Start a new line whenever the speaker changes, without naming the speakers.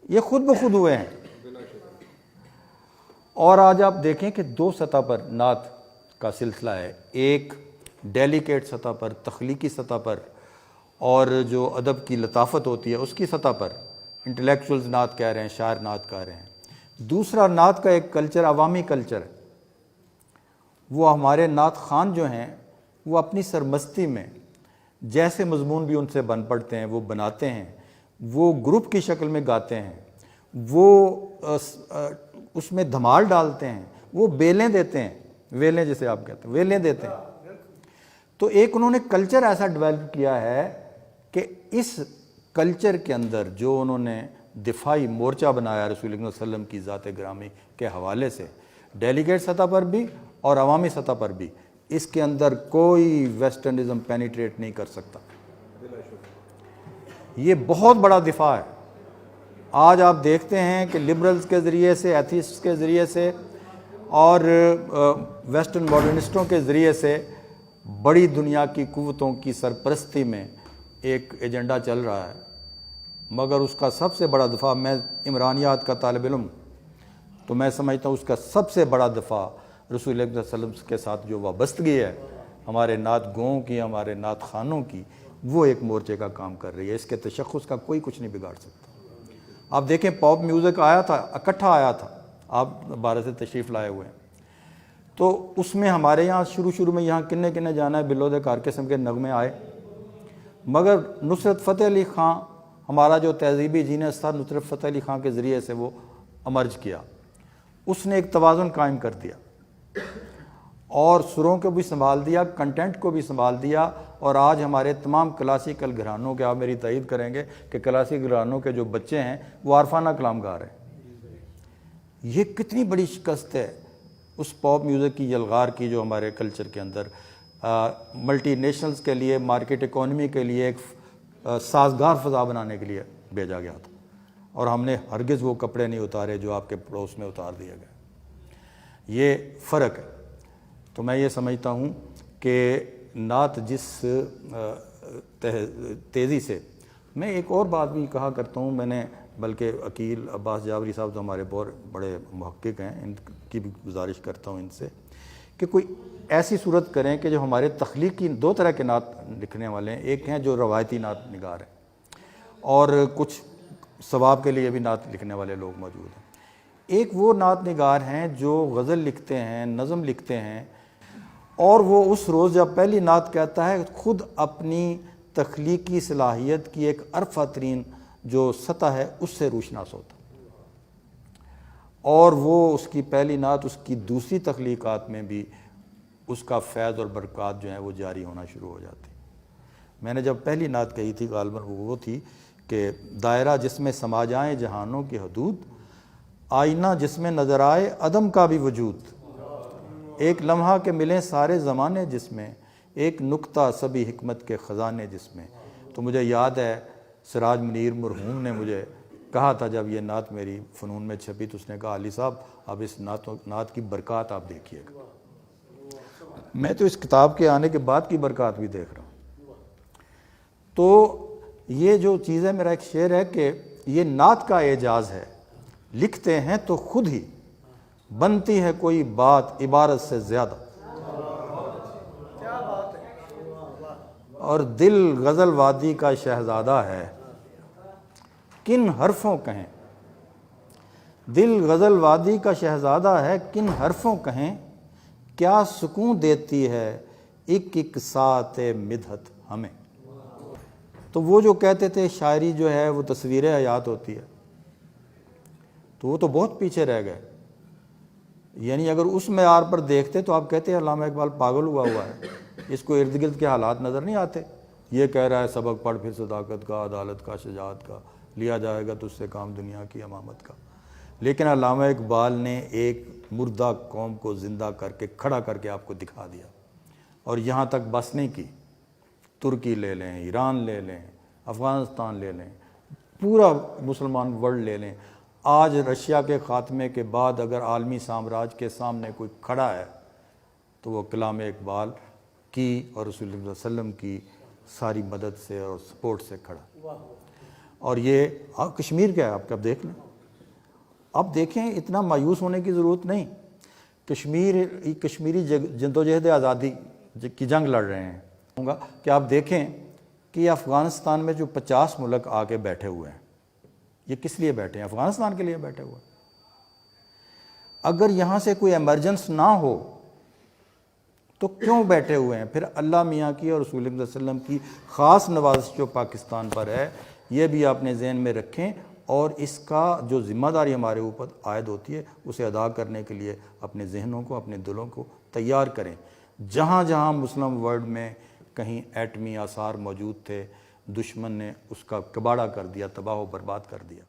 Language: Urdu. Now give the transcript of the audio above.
یہ خود بخود ہوئے ہیں. اور آج آپ دیکھیں کہ دو سطح پر نعت کا سلسلہ ہے، ایک ڈیلیکیٹ سطح پر، تخلیقی سطح پر، اور جو ادب کی لطافت ہوتی ہے اس کی سطح پر انٹلیکچوئلز نعت کہہ رہے ہیں، شاعر نعت کہہ رہے ہیں. دوسرا نعت کا ایک کلچر، عوامی کلچر ہے. وہ ہمارے نعت خوان جو ہیں وہ اپنی سرمستی میں جیسے مضمون بھی ان سے بن پڑتے ہیں وہ بناتے ہیں، وہ گروپ کی شکل میں گاتے ہیں، وہ اس میں دھمال ڈالتے ہیں، وہ بیلیں دیتے ہیں، ویلیں جسے آپ کہتے ہیں، ویلیں دیتے ہیں. تو ایک انہوں نے کلچر ایسا ڈیولپ کیا ہے کہ اس کلچر کے اندر جو انہوں نے دفاعی مورچہ بنایا رسول اللہ صلی اللہ علیہ وسلم کی ذات گرامی کے حوالے سے، ڈیلیگیٹ سطح پر بھی اور عوامی سطح پر بھی، اس کے اندر کوئی ویسٹرنزم پینیٹریٹ نہیں کر سکتا. یہ بہت بڑا دفاع ہے. آج آپ دیکھتے ہیں کہ لبرلز کے ذریعے سے، ایتھیسٹ کے ذریعے سے اور ویسٹرن ماڈرنسٹوں کے ذریعے سے بڑی دنیا کی قوتوں کی سرپرستی میں ایک ایجنڈا چل رہا ہے، مگر اس کا سب سے بڑا دفاع، میں عمرانیات کا طالب علم تو میں سمجھتا ہوں اس کا سب سے بڑا دفاع رسول اللہ صلی اللہ علیہ وسلم کے ساتھ جو وابستگی ہے ہمارے نعت گوؤں کی، ہمارے نعت خوانوں کی، وہ ایک مورچے کا کام کر رہی ہے. اس کے تشخص کا کوئی کچھ نہیں بگاڑ سکتا. آپ دیکھیں پاپ میوزک آیا تھا، اکٹھا آیا تھا، آپ بھارت سے تشریف لائے ہوئے ہیں، تو اس میں ہمارے یہاں شروع میں یہاں کنے جانا ہے بلو دے کار قسم کے نغمے آئے، مگر نصرت فتح علی خان، ہمارا جو تہذیبی جینس تھا، نصرت فتح علی خان کے ذریعے سے وہ امرج کیا. اس نے ایک توازن قائم کر دیا اور سروں کو بھی سنبھال دیا، کنٹینٹ کو بھی سنبھال دیا. اور آج ہمارے تمام کلاسیکل گھرانوں کے، آپ میری تائید کریں گے کہ کلاسیکل گھرانوں کے جو بچے ہیں وہ عارفانہ کلام گا رہے ہیں. یہ کتنی بڑی شکست ہے اس پاپ میوزک کی، یلغار کی، جو ہمارے کلچر کے اندر ملٹی نیشنلز کے لیے، مارکیٹ اکانومی کے لیے ایک سازگار فضا بنانے کے لیے بھیجا گیا تھا. اور ہم نے ہرگز وہ کپڑے نہیں اتارے جو آپ کے پڑوس میں اتار دیا گیا. یہ فرق ہے. تو میں یہ سمجھتا ہوں کہ نعت جس تیزی سے، میں ایک اور بات بھی کہا کرتا ہوں، میں نے بلکہ عقیل عباس جعفری صاحب جو ہمارے بہت بڑے محقق ہیں، ان کی بھی گزارش کرتا ہوں ان سے کہ کوئی ایسی صورت کریں کہ جو ہمارے تخلیقی، دو طرح کے نعت لکھنے والے ہیں، ایک ہیں جو روایتی نعت نگار ہیں اور کچھ ثواب کے لیے بھی نعت لکھنے والے لوگ موجود ہیں. ایک وہ نعت نگار ہیں جو غزل لکھتے ہیں، نظم لکھتے ہیں، اور وہ اس روز جب پہلی نعت کہتا ہے خود اپنی تخلیقی صلاحیت کی ایک عرفہ ترین جو سطح ہے اس سے روشناس ہوتا، اور وہ اس کی پہلی نعت اس کی دوسری تخلیقات میں بھی اس کا فیض اور برکات جو ہیں وہ جاری ہونا شروع ہو جاتی. میں نے جب پہلی نعت کہی تھی غالباً وہ تھی کہ دائرہ جس میں سما جائیں جہانوں کی حدود، آئینہ جس میں نظر آئے عدم کا بھی وجود، ایک لمحہ کے ملیں سارے زمانے جس میں، ایک نکتہ سبھی حکمت کے خزانے جس میں. تو مجھے یاد ہے سراج منیر مرحوم نے مجھے کہا تھا جب یہ نعت میری فنون میں چھپی، تو اس نے کہا علی صاحب اب اس نعت کی برکات آپ دیکھیے گا. میں تو اس کتاب کے آنے کے بعد کی برکات بھی دیکھ رہا ہوں. تو یہ جو چیز ہے، میرا ایک شعر ہے کہ یہ نعت کا اعجاز ہے، لکھتے ہیں تو خود ہی بنتی ہے کوئی بات عبارت سے زیادہ، اور دل غزل وادی کا شہزادہ ہے کن حرفوں کہیں، دل غزل وادی کا شہزادہ ہے کن حرفوں کہیں، کیا سکون دیتی ہے ایک ایک ساعت مدحت ہمیں. تو وہ جو کہتے تھے شاعری جو ہے وہ تصویر حیات ہوتی ہے، تو وہ تو بہت پیچھے رہ گئے. یعنی اگر اس معیار پر دیکھتے تو آپ کہتے ہیں علامہ اقبال پاگل ہوا ہے، اس کو ارد گرد کے حالات نظر نہیں آتے. یہ کہہ رہا ہے سبق پڑھ پھر صداقت کا، عدالت کا، شجاعت کا، لیا جائے گا تجھ سے کام دنیا کی امامت کا. لیکن علامہ اقبال نے ایک مردہ قوم کو زندہ کر کے کھڑا کر کے آپ کو دکھا دیا. اور یہاں تک بس نہیں کی، ترکی لے لیں، ایران لے لیں، افغانستان لے لیں، پورا مسلمان ورلڈ لے لیں. آج رشیا کے خاتمے کے بعد اگر عالمی سامراج کے سامنے کوئی کھڑا ہے تو وہ کلام اقبال کی اور رسول اللہ صلی اللہ علیہ وسلم کی ساری مدد سے اور سپورٹ سے کھڑا. اور یہ کشمیر کیا ہے آپ کا دیکھ لیں. اب دیکھیں اتنا مایوس ہونے کی ضرورت نہیں. کشمیری جدوجہد آزادی کی جنگ لڑ رہے ہیں. کہوں گا کہ آپ دیکھیں کہ افغانستان میں جو 50 ملک آ کے بیٹھے ہوئے ہیں یہ کس لیے بیٹھے ہیں؟ افغانستان کے لیے بیٹھے ہوئے ہیں. اگر یہاں سے کوئی ایمرجنس نہ ہو تو کیوں بیٹھے ہوئے ہیں؟ پھر اللہ میاں کی اور رسول اللہ صلی اللہ علیہ وسلم کی خاص نوازش جو پاکستان پر ہے یہ بھی اپنے ذہن میں رکھیں، اور اس کا جو ذمہ داری ہمارے اوپر عائد ہوتی ہے اسے ادا کرنے کے لیے اپنے ذہنوں کو، اپنے دلوں کو تیار کریں. جہاں جہاں مسلم ورلڈ میں کہیں ایٹمی آثار موجود تھے دشمن نے اس کا کباڑہ کر دیا، تباہ و برباد کر دیا.